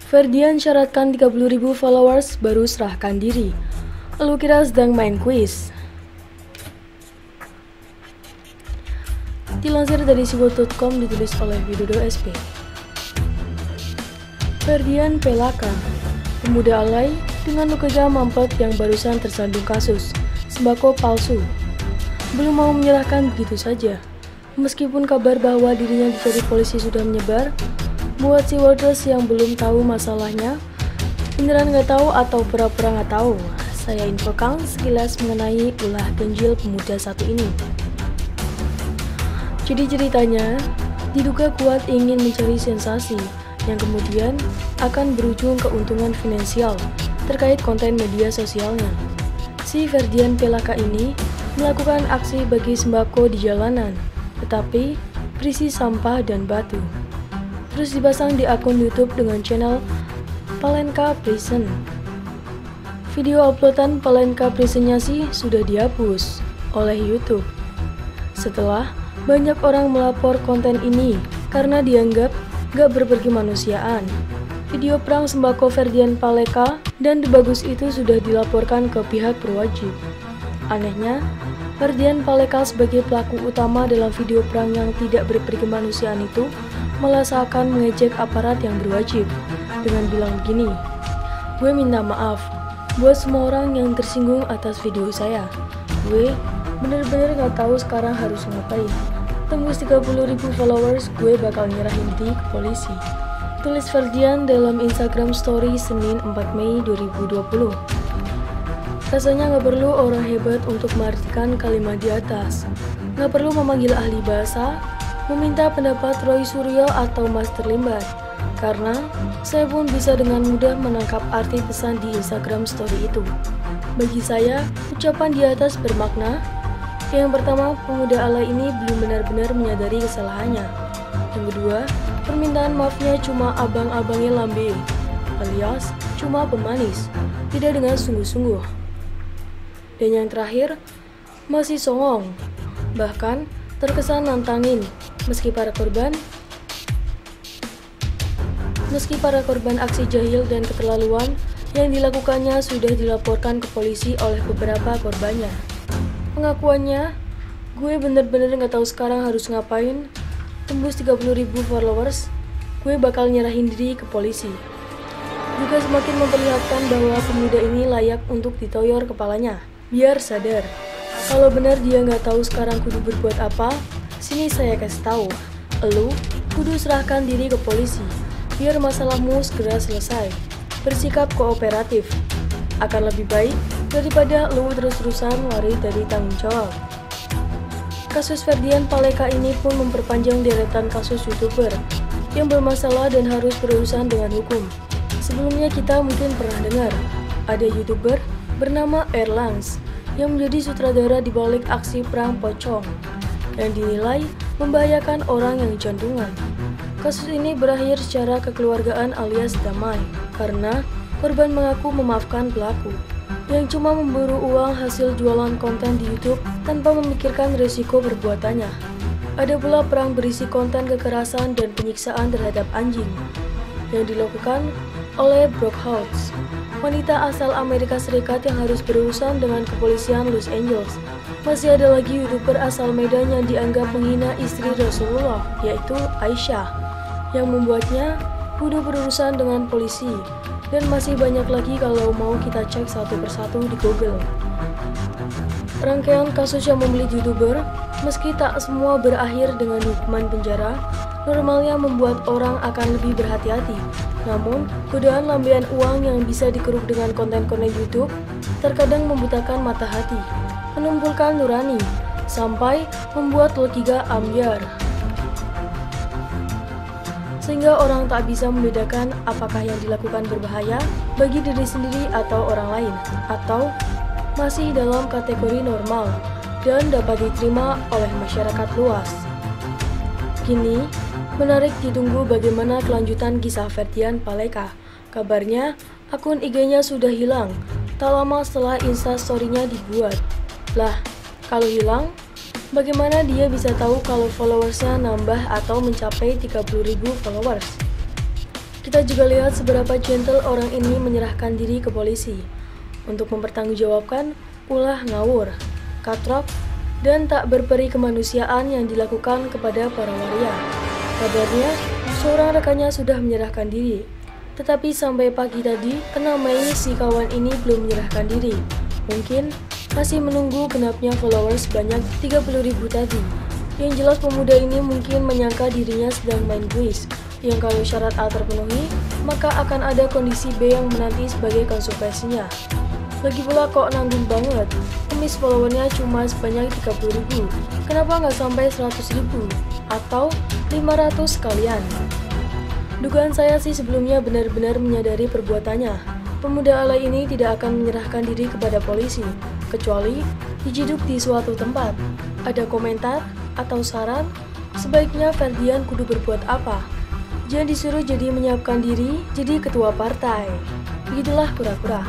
Ferdian syaratkan 30.000 followers baru serahkan diri. Lu kira sedang main kuis? Dilansir dari siwot.com, ditulis oleh Widodo SP. Ferdian Pelaka, pemuda alay dengan luka mampet yang barusan tersandung kasus sembako palsu, belum mau menyerahkan begitu saja. Meskipun kabar bahwa dirinya dicari polisi sudah menyebar, buat si Worders yang belum tahu masalahnya, beneran nggak tahu atau pura-pura nggak tahu, saya infokan sekilas mengenai ulah ganjil pemuda satu ini. Jadi ceritanya, diduga kuat ingin mencari sensasi yang kemudian akan berujung keuntungan finansial terkait konten media sosialnya. Si Ferdian Pelaka ini melakukan aksi bagi sembako di jalanan, tetapi berisi sampah dan batu. Terus dipasang di akun YouTube dengan channel Palenka Prison. Video uploadan Palenka Prisonnya sih sudah dihapus oleh YouTube setelah banyak orang melapor konten ini karena dianggap gak berkemanusiaan. Video perang sembako Ferdian Pelaka dan Bagus itu sudah dilaporkan ke pihak berwajib. Anehnya, Ferdian Pelaka sebagai pelaku utama dalam video perang yang tidak berkemanusiaan itu malah seakan mengejek aparat yang berwajib dengan bilang begini, "Gue minta maaf buat semua orang yang tersinggung atas video saya. Gue bener-bener gak tahu sekarang harus ngapain. Tembus 30.000 followers, gue bakal nyerahin diri ke polisi." Tulis Ferdian dalam Instagram Story Senin 4 Mei 2020. Rasanya gak perlu orang hebat untuk mengartikan kalimat di atas. Gak perlu memanggil ahli bahasa, meminta pendapat Roy Suryo atau Master Limbat, karena saya pun bisa dengan mudah menangkap arti pesan di Instagram Story itu. Bagi saya, ucapan di atas bermakna. Yang pertama, pemuda alay ini belum benar-benar menyadari kesalahannya. Yang kedua, permintaan maafnya cuma abang-abangnya lambe, alias cuma pemanis, tidak dengan sungguh-sungguh. Dan yang terakhir, masih songong, bahkan terkesan nantangin, meski para korban aksi jahil dan keterlaluan yang dilakukannya sudah dilaporkan ke polisi oleh beberapa korbannya. Pengakuannya, "Gue bener-bener gak tahu sekarang harus ngapain, tembus 30.000 followers, gue bakal nyerahin diri ke polisi." Juga semakin memperlihatkan bahwa pemuda ini layak untuk ditoyor kepalanya, biar sadar. Kalau benar dia nggak tahu sekarang kudu berbuat apa, sini saya kasih tahu. Elu kudu serahkan diri ke polisi, biar masalahmu segera selesai. Bersikap kooperatif akan lebih baik daripada lu terus-terusan lari dari tanggung jawab. Kasus Ferdian Pelaka ini pun memperpanjang deretan kasus YouTuber yang bermasalah dan harus berurusan dengan hukum. Sebelumnya kita mungkin pernah dengar ada YouTuber bernama Erlans yang menjadi sutradara di balik aksi perang pocong yang dinilai membahayakan orang yang jantungan. Kasus ini berakhir secara kekeluargaan alias damai karena korban mengaku memaafkan pelaku yang cuma memburu uang hasil jualan konten di YouTube tanpa memikirkan risiko perbuatannya. Ada pula perang berisi konten kekerasan dan penyiksaan terhadap anjing yang dilakukan oleh Brockhaus, wanita asal Amerika Serikat yang harus berurusan dengan kepolisian Los Angeles. Masih ada lagi YouTuber asal Medan yang dianggap menghina istri Rasulullah, yaitu Aisyah, yang membuatnya kudu berurusan dengan polisi. Dan masih banyak lagi kalau mau kita cek satu persatu di Google. Rangkaian kasus yang membelit YouTuber, meski tak semua berakhir dengan hukuman penjara, normalnya membuat orang akan lebih berhati-hati. Namun, godaan lambean uang yang bisa dikeruk dengan konten-konten YouTube terkadang membutakan mata hati, menumpulkan nurani, sampai membuat logika ambyar. Sehingga orang tak bisa membedakan apakah yang dilakukan berbahaya bagi diri sendiri atau orang lain, atau masih dalam kategori normal dan dapat diterima oleh masyarakat luas. Kini, menarik ditunggu bagaimana kelanjutan kisah Ferdian Pelaka. Kabarnya, akun IG-nya sudah hilang, tak lama setelah Instastory-nya dibuat. Lah, kalau hilang, bagaimana dia bisa tahu kalau followersnya nambah atau mencapai 30.000 followers? Kita juga lihat seberapa gentle orang ini menyerahkan diri ke polisi untuk mempertanggungjawabkan ulah ngawur, katrok, dan tak berperi kemanusiaan yang dilakukan kepada para waria. Kabarnya, seorang rekannya sudah menyerahkan diri, tetapi sampai pagi tadi, ke-6 Mei si kawan ini belum menyerahkan diri. Mungkin masih menunggu genapnya followers sebanyak 30.000 tadi. Yang jelas pemuda ini mungkin menyangka dirinya sedang main kuis, yang kalau syarat A terpenuhi, maka akan ada kondisi B yang menanti sebagai konsekuensinya. Lagi pula kok nanggung banget, kemis followernya cuma sebanyak 30.000, kenapa nggak sampai 100.000? Atau 500 sekalian? Dugaan saya sih sebelumnya benar-benar menyadari perbuatannya. Pemuda alay ini tidak akan menyerahkan diri kepada polisi, kecuali diciduk di suatu tempat. Ada komentar atau saran, sebaiknya Ferdian kudu berbuat apa? Jangan disuruh jadi menyiapkan diri jadi ketua partai. Begitulah pura-pura.